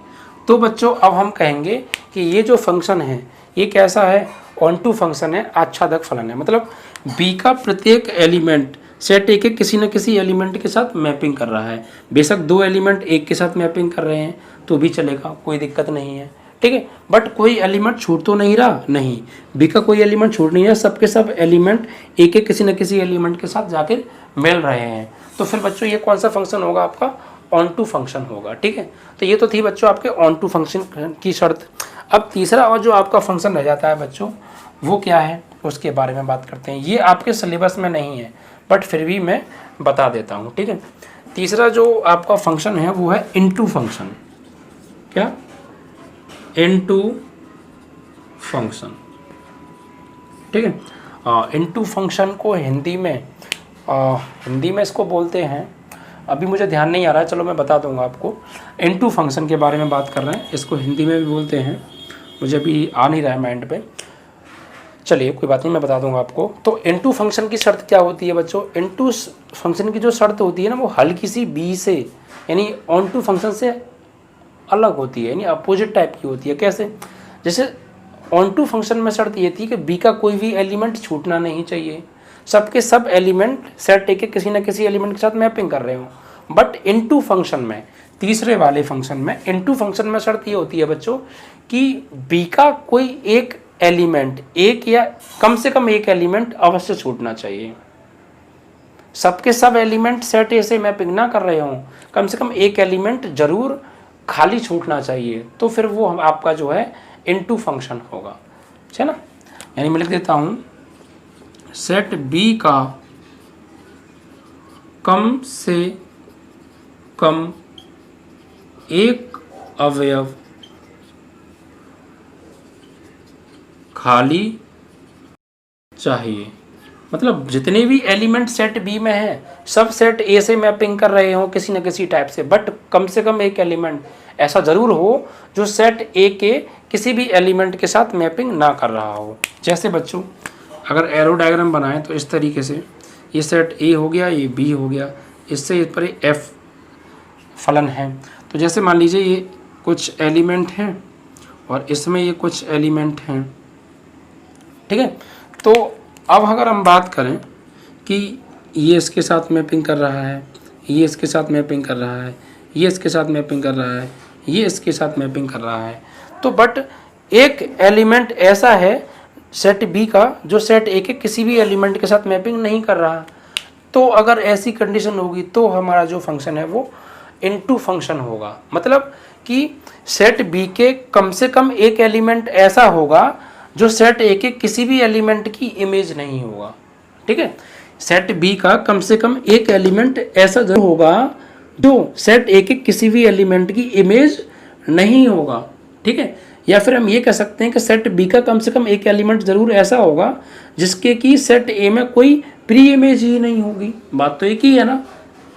तो बच्चों अब हम कहेंगे कि ये जो फंक्शन है ये कैसा है, ऑन टू फंक्शन है, आच्छादक फलन है। मतलब बी का प्रत्येक एलिमेंट सेट ए के किसी न किसी एलिमेंट के साथ मैपिंग कर रहा है। बेशक दो एलिमेंट एक के साथ मैपिंग कर रहे हैं तो भी चलेगा, कोई दिक्कत नहीं है। ठीक है, बट कोई एलिमेंट छूट तो नहीं रहा, नहीं, बी का कोई एलिमेंट छूट नहीं है, सबके सब एलिमेंट ए के किसी न किसी एलिमेंट के साथ जाकर मिल रहे हैं। तो फिर बच्चों ये कौन सा फंक्शन होगा, आपका ऑन टू फंक्शन होगा। ठीक है, तो ये तो थी बच्चों आपके ऑन टू फंक्शन की शर्त। अब तीसरा और जो आपका फंक्शन रह जाता है बच्चों, वो क्या है उसके बारे में बात करते हैं। ये आपके सिलेबस में नहीं है बट फिर भी मैं बता देता हूँ। ठीक है, तीसरा जो आपका फंक्शन है वो है इनटू फंक्शन। क्या, इनटू फंक्शन। ठीक है, इनटू फंक्शन को हिंदी में इसको बोलते हैं, अभी मुझे ध्यान नहीं आ रहा है, चलो मैं बता दूंगा आपको। इनटू फंक्शन के बारे में बात कर रहे हैं, इसको हिंदी में भी बोलते हैं, मुझे अभी आ नहीं रहा है माइंड पे, चलिए कोई बात नहीं, मैं बता दूंगा आपको। तो इनटू फंक्शन की शर्त क्या होती है बच्चों, इनटू फंक्शन की जो शर्त होती है ना, वो हल्की सी बी से यानी ऑन टू फंक्शन से अलग होती है, यानी अपोजिट टाइप की होती है। कैसे, जैसे ऑन टू फंक्शन में शर्त ये थी कि बी का कोई भी एलिमेंट छूटना नहीं चाहिए, सबके सब एलिमेंट सेट ए के किसी न किसी एलिमेंट के साथ मैपिंग कर रहे हो। बट इनटू फंक्शन में, तीसरे वाले फंक्शन में, इनटू फंक्शन में शर्त ये होती है बच्चों कि बी का कोई एक एलिमेंट, एक या कम से कम एक एलिमेंट अवश्य छूटना चाहिए। सबके सब एलिमेंट सेट ए से मैपिंग ना कर रहे हो, कम से कम एक एलिमेंट जरूर खाली छूटना चाहिए, तो फिर वो आपका जो है इनटू फंक्शन होगा। है ना, यानी मैं लिख देता हूं, सेट बी का कम से कम एक अवयव खाली चाहिए। मतलब जितने भी एलिमेंट सेट बी में है सब सेट ए से मैपिंग कर रहे हो किसी न किसी टाइप से, बट कम से कम एक एलिमेंट ऐसा जरूर हो जो सेट ए के किसी भी एलिमेंट के साथ मैपिंग ना कर रहा हो। जैसे बच्चों अगर एरो डायग्राम बनाएं तो इस तरीके से, ये सेट ए हो गया, ये बी हो गया, इससे इस पर एफ फलन है। तो जैसे मान लीजिए ये कुछ एलिमेंट हैं और इसमें ये कुछ एलिमेंट हैं। ठीक है, तो अब अगर हम बात करें कि ये इसके साथ मैपिंग कर रहा है, ये इसके साथ मैपिंग कर रहा है, ये इसके साथ मैपिंग कर रहा है, ये इसके साथ मैपिंग कर रहा है, तो बट एक एलिमेंट ऐसा है सेट बी का जो सेट ए के किसी भी एलिमेंट के साथ मैपिंग नहीं कर रहा। तो अगर ऐसी कंडीशन होगी तो हमारा जो फंक्शन है वो इनटू फंक्शन होगा। मतलब कि सेट बी के कम से कम एक एलिमेंट ऐसा होगा जो सेट ए के किसी भी एलिमेंट की इमेज नहीं होगा। ठीक है, सेट बी का कम से कम एक एलिमेंट ऐसा जरूर होगा जो सेट ए के किसी भी एलिमेंट की इमेज नहीं होगा। ठीक है, या फिर हम ये कह सकते हैं कि सेट बी का कम से कम एक एलिमेंट जरूर ऐसा होगा जिसके कि सेट ए में कोई प्री इमेज ही नहीं होगी। बात तो एक ही है ना।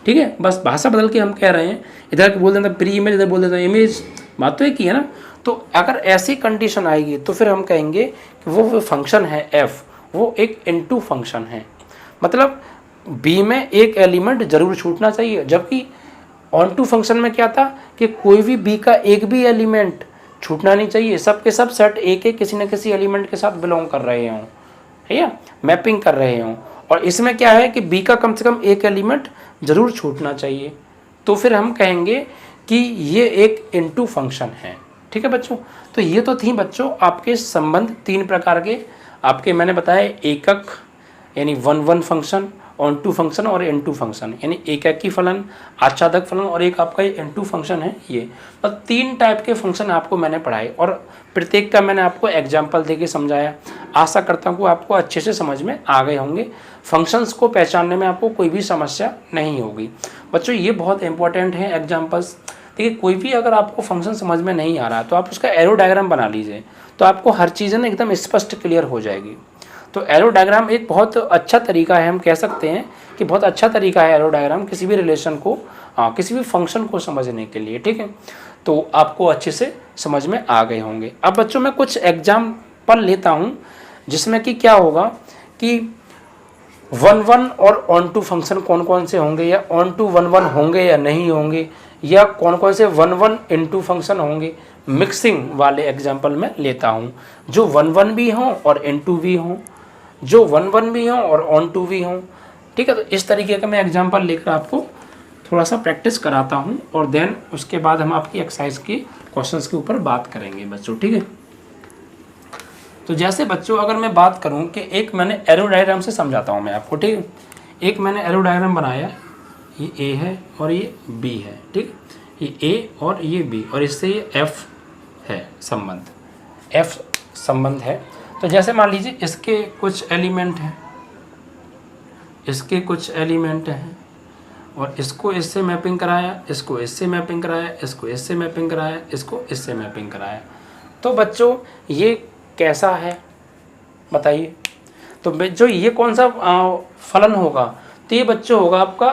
ठीक है, बस भाषा बदल के हम कह रहे हैं, इधर बोल देते प्री इमेज, इधर बोल देते इमेज, बात तो एक ही है ना। तो अगर ऐसी कंडीशन आएगी तो फिर हम कहेंगे कि वो फंक्शन है एफ, वो एक इनटू फंक्शन है। मतलब बी में एक एलिमेंट जरूर छूटना चाहिए, जबकि ऑन टू फंक्शन में क्या था कि कोई भी बी का एक भी एलिमेंट छूटना नहीं चाहिए, सबके सब सेट ए के किसी न किसी एलिमेंट के साथ बिलोंग कर रहे हों। है या मैपिंग कर रहे हों, और इसमें क्या है कि बी का कम से कम एक एलिमेंट ज़रूर छूटना चाहिए, तो फिर हम कहेंगे कि ये एक इनटू फंक्शन है। ठीक है बच्चों, तो ये तो थी बच्चों आपके संबंध 3 प्रकार के आपके, मैंने बताया एकक यानी one function, onto function और एन टू फंक्शन, यानी एकाकी फलन, आच्छादक फलन और एक आपका एन टू फंक्शन है। ये तो 3 टाइप के फंक्शन आपको मैंने पढ़ाए और प्रत्येक का मैंने आपको एग्जाम्पल देके समझाया। आशा करता हूँ कि आपको अच्छे से समझ में आ गए होंगे, फंक्शंस को पहचानने में आपको कोई भी समस्या नहीं होगी। बच्चों ये बहुत इंपॉर्टेंट है एग्जाम्पल्स। देखिए कोई भी अगर आपको फंक्शन समझ में नहीं आ रहा तो आप उसका एरो डायग्राम बना लीजिए, तो आपको हर चीज़ ना एकदम स्पष्ट क्लियर हो जाएगी। तो एरो डायग्राम एक बहुत अच्छा तरीका है, हम कह सकते हैं कि बहुत अच्छा तरीका है एरो डायग्राम किसी भी रिलेशन को, किसी भी फंक्शन को समझने के लिए। ठीक है, तो आपको अच्छे से समझ में आ गए होंगे। अब बच्चों मैं कुछ एग्जाम्पल लेता हूँ जिसमें कि क्या होगा कि 1 और ऑन टू फंक्शन कौन कौन से होंगे, या ऑन टू 1 होंगे या नहीं होंगे, या कौन कौन से 1 इनटू फंक्शन होंगे, मिक्सिंग वाले एग्जाम्पल में लेता हूँ, जो 1 भी हों और इनटू भी हों, जो 1 भी हों और ऑन टू भी हों। ठीक है, तो इस तरीके का मैं एग्जाम्पल लेकर आपको थोड़ा सा प्रैक्टिस कराता हूँ, और देन उसके बाद हम आपकी एक्सरसाइज के क्वेश्चंस के ऊपर बात करेंगे बच्चों। ठीक है, तो जैसे बच्चों अगर मैं बात करूं कि एक मैंने एरो डायग्राम से समझाता हूं मैं आपको। ठीक है, एक मैंने एरो डायग्राम बनाया, ये ए है और ये बी है। ठीक, ये ए और ये बी, और इससे ये एफ है संबंध, एफ संबंध है। तो जैसे मान लीजिए इसके कुछ एलिमेंट हैं, इसके कुछ एलिमेंट हैं, और इसको इससे मैपिंग कराया, इसको इससे मैपिंग कराया, इसको इससे मैपिंग कराया, इसको इससे मैपिंग कराया। तो बच्चों ये कैसा है बताइए। तो जो ये कौन सा फलन होगा, तो ये बच्चों होगा आपका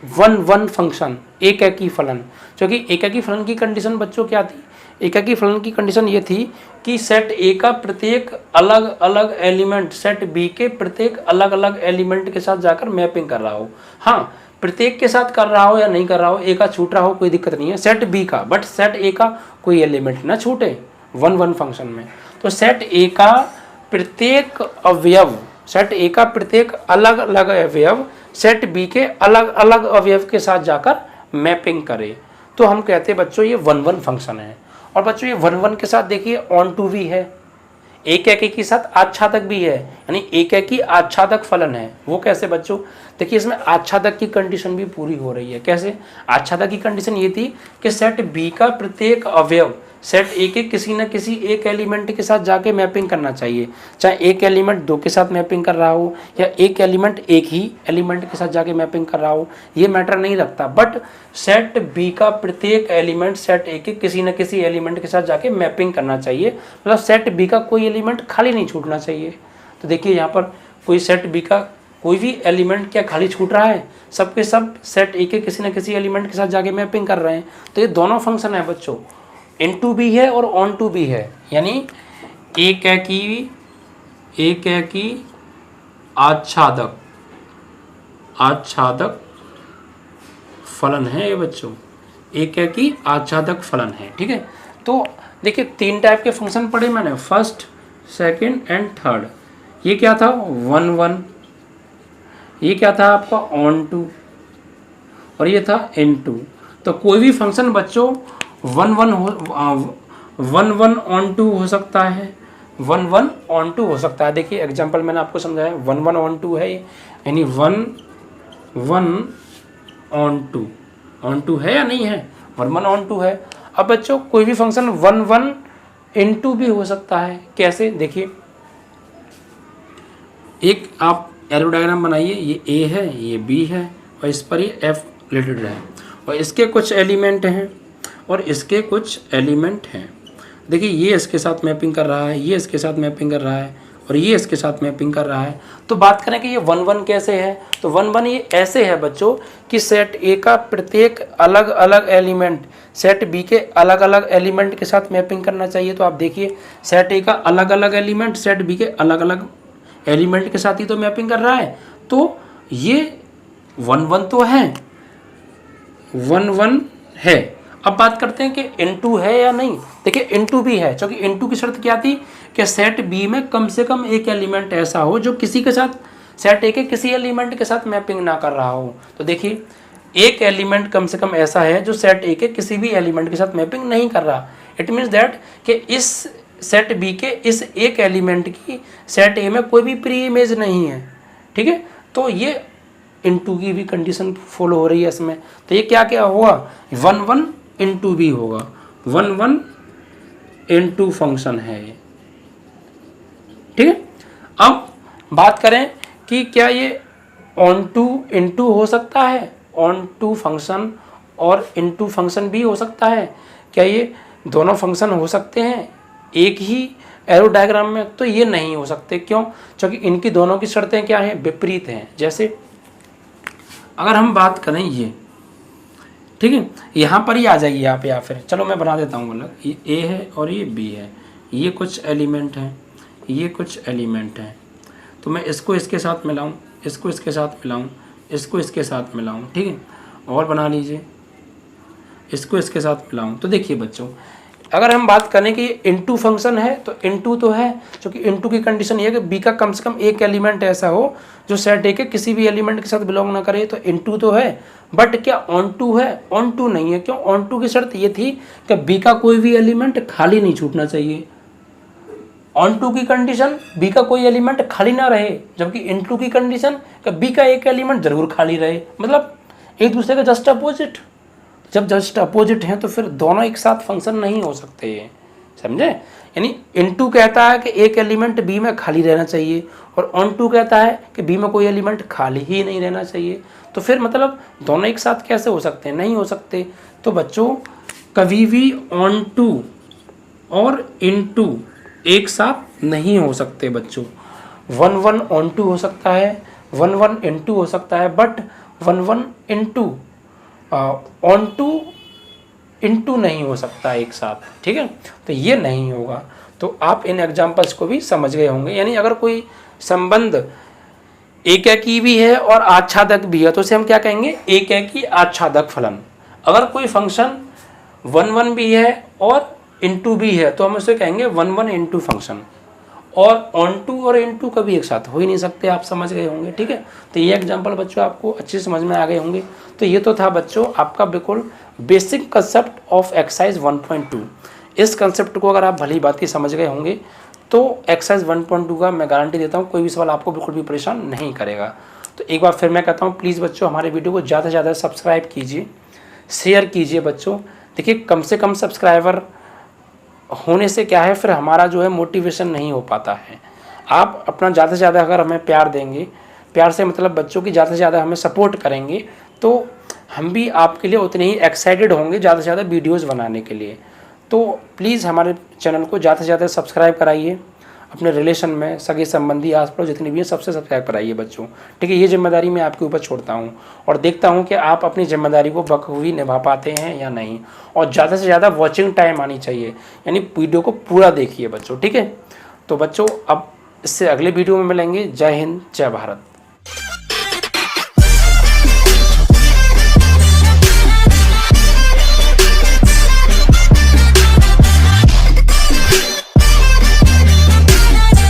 1 फंक्शन, एकाकी फलन। क्योंकि एकाकी फलन की कंडीशन बच्चों क्या थी, एकाकी फलन की कंडीशन ये थी कि सेट ए का प्रत्येक अलग अलग एलिमेंट सेट बी के प्रत्येक अलग अलग एलिमेंट के साथ जाकर मैपिंग कर रहा हो। हाँ, प्रत्येक के साथ कर रहा हो या नहीं कर रहा हो, ए का छूट रहा हो कोई दिक्कत नहीं है, सेट बी का, बट सेट ए का कोई एलिमेंट ना छूटे 1 फंक्शन में। तो सेट ए का प्रत्येक अवयव, सेट ए का प्रत्येक अलग अलग अवयव सेट बी के अलग अलग अवयव के साथ जाकर मैपिंग करे, तो हम कहते हैं बच्चों ये 1 फंक्शन है। और बच्चों ये 1 के साथ देखिए ऑन टू भी है, एकाकी के साथ आच्छादक भी है, यानी एकाकी आच्छादक फलन है। वो कैसे बच्चों, देखिए इसमें आच्छादक की कंडीशन भी पूरी हो रही है। कैसे, आच्छादक की कंडीशन ये थी कि सेट बी का प्रत्येक अवयव सेट ए के किसी न किसी एक एलिमेंट के साथ जाके मैपिंग करना चाहिए, चाहे एक एलिमेंट 2 के साथ मैपिंग कर रहा हो या एक एलिमेंट एक ही एलिमेंट के साथ जाके मैपिंग कर रहा हो, ये मैटर नहीं रखता, बट सेट बी का प्रत्येक एलिमेंट सेट ए के किसी न किसी एलिमेंट के साथ जाके मैपिंग करना चाहिए, मतलब सेट बी का कोई एलिमेंट खाली नहीं छूटना चाहिए। तो देखिए यहाँ पर कोई सेट बी का कोई भी एलिमेंट क्या खाली छूट रहा है, सबके सब सेट ए के किसी न किसी एलिमेंट के साथ जाके मैपिंग कर रहे हैं। तो ये दोनों फंक्शन है बच्चों, इनटू भी है और ऑन टू भी है, यानी एकाकी आच्छादक फलन है ये बच्चों, एकाकी आच्छादक फलन है। ठीक है, तो देखिए 3 टाइप के फंक्शन पढ़े मैंने, फर्स्ट, सेकंड एंड थर्ड। ये क्या था 1, ये क्या था आपका ऑन टू, और ये था इनटू। तो कोई भी फंक्शन बच्चों 1 ऑन टू हो सकता है, 1 ऑन टू हो सकता है। देखिए एग्जांपल मैंने आपको समझाया, 1 ऑन टू है, यानी 1 ऑन टू है या नहीं है, 1 ऑन टू है। अब बच्चों कोई भी फंक्शन 1 इनटू भी हो सकता है। कैसे, देखिए एक आप एरो डायग्राम बनाइए, ये ए है, ये बी है, और इस पर ये एफ रिलेटेड है, और इसके कुछ एलिमेंट हैं और इसके कुछ एलिमेंट हैं। देखिए ये इसके साथ मैपिंग कर रहा है, ये इसके साथ मैपिंग कर रहा है, और ये इसके साथ मैपिंग कर रहा है। तो बात करें कि ये 1 कैसे है, तो 1 ये ऐसे है बच्चों कि सेट ए का प्रत्येक अलग अलग एलिमेंट सेट बी के अलग अलग एलिमेंट के साथ मैपिंग करना चाहिए। तो आप देखिए सेट ए का अलग अलग एलिमेंट सेट बी के अलग अलग एलिमेंट के साथ ही तो मैपिंग कर रहा है। तो ये 1 तो है, 1 है, अब बात करते हैं कि इनटू है या नहीं। देखिए इनटू भी है, क्योंकि इनटू की शर्त क्या थी कि सेट बी में कम से कम एक एलिमेंट ऐसा हो जो किसी के साथ, सेट ए के किसी एलिमेंट के साथ मैपिंग ना कर रहा हो। तो देखिए एक एलिमेंट कम से कम ऐसा है जो सेट ए के किसी भी एलिमेंट के साथ मैपिंग नहीं कर रहा। इट मीन्स दैट कि इस सेट बी के इस एक एलिमेंट की सेट ए में कोई भी प्री इमेज नहीं है, ठीक है। तो ये इनटू की भी कंडीशन फॉलो हो रही है इसमें। तो ये क्या क्या होगा, 1 1 इनटू भी होगा, 1 1 इनटू फंक्शन है, ठीक है। अब बात करें कि क्या ये ऑन टू इनटू हो सकता है, ऑन टू फंक्शन और इनटू फंक्शन भी हो सकता है, क्या ये दोनों फंक्शन हो सकते हैं एक ही एरो डायग्राम में? तो ये नहीं हो सकते। क्यों? क्योंकि इनकी दोनों की शर्तें क्या हैं, विपरीत हैं। जैसे अगर हम बात करें ये, ठीक है, यहाँ पर ही आ जाइए आप, या फिर चलो मैं बना देता हूँ अलग, ये ए है और ये बी है, ये कुछ एलिमेंट हैं, ये कुछ एलिमेंट हैं। तो मैं इसको इसके साथ मिलाऊँ, इसको इसके साथ मिलाऊँ, इसको इसके साथ मिलाऊँ, ठीक है, और बना लीजिए, इसको इसके साथ मिलाऊँ। तो देखिए बच्चों, अगर हम बात करें कि इनटू फंक्शन है तो इनटू तो है, क्योंकि इनटू की कंडीशन ये है कि बी का कम से कम एक एलिमेंट ऐसा हो जो सेट ए के किसी भी एलिमेंट के साथ बिलोंग ना करे। तो इनटू तो है, बट क्या ऑन टू है? ऑन टू नहीं है। क्यों? ऑन टू की शर्त ये थी कि बी का कोई भी एलिमेंट खाली नहीं छूटना चाहिए। ऑन टू की कंडीशन बी का कोई एलिमेंट खाली ना रहे, जबकि इनटू की कंडीशन कि बी का एक एलिमेंट जरूर खाली रहे, मतलब एक दूसरे का जस्ट अपोजिट। जब जस्ट अपोजिट हैं तो फिर दोनों एक साथ फंक्शन नहीं हो सकते, समझे। यानी इनटू कहता है कि एक एलिमेंट बी में खाली रहना चाहिए, और ऑन टू कहता है कि बी में कोई एलिमेंट खाली ही नहीं रहना चाहिए। तो फिर मतलब दोनों एक साथ कैसे हो सकते हैं? नहीं हो सकते। तो बच्चों कभी भी ऑन टू और इनटू एक साथ नहीं हो सकते बच्चों। 1 1 ऑन टू हो सकता है, 1 1 इनटू हो सकता है, but 1 1 into onto into नहीं हो सकता एक साथ, ठीक है। तो ये नहीं होगा। तो आप इन एग्जांपल्स को भी समझ गए होंगे। यानी अगर कोई संबंध एकेकी भी है और आच्छादक भी है तो उसे हम क्या कहेंगे, एकेकी आच्छादक फलन। अगर कोई फंक्शन 1 1 भी है और इनटू भी है तो हम उसे कहेंगे 1 1 इनटू फंक्शन। और ऑन टू और इनटू कभी एक साथ हो ही नहीं सकते, आप समझ गए होंगे, ठीक है। तो ये एग्जांपल बच्चों आपको अच्छे समझ में आ गए होंगे। तो ये तो था बच्चों आपका बिल्कुल बेसिक कंसेप्ट ऑफ एक्सरसाइज 1.2। इस कंसेप्ट को अगर आप भली बात की समझ गए होंगे तो एक्सरसाइज 1.2 का मैं गारंटी देता हूँ कोई भी सवाल आपको बिल्कुल भी परेशान नहीं करेगा। तो एक बार फिर मैं कहता हूँ प्लीज़ बच्चों हमारे वीडियो को ज़्यादा से ज़्यादा सब्सक्राइब कीजिए, शेयर कीजिए बच्चों। देखिए कम से कम सब्सक्राइबर होने से क्या है, फिर हमारा जो है मोटिवेशन नहीं हो पाता है। आप अपना ज़्यादा से ज़्यादा अगर हमें प्यार देंगे, प्यार से मतलब बच्चों की ज़्यादा से ज़्यादा हमें सपोर्ट करेंगे, तो हम भी आपके लिए उतने ही एक्साइटेड होंगे ज़्यादा से ज़्यादा वीडियोज़ बनाने के लिए। तो प्लीज़ हमारे चैनल को ज़्यादा से ज़्यादा सब्सक्राइब कराइए, अपने रिलेशन में सगे संबंधी आस पड़ोस जितने भी हैं सबसे सब्सक्राइब कराइए बच्चों, ठीक है। ये जिम्मेदारी मैं आपके ऊपर छोड़ता हूँ और देखता हूँ कि आप अपनी जिम्मेदारी को बखूबी निभा पाते हैं या नहीं। और ज़्यादा से ज़्यादा वॉचिंग टाइम आनी चाहिए, यानी वीडियो को पूरा देखिए बच्चों, ठीक है। तो बच्चों अब इससे अगले वीडियो में मिलेंगे। जय हिंद, जय भारत।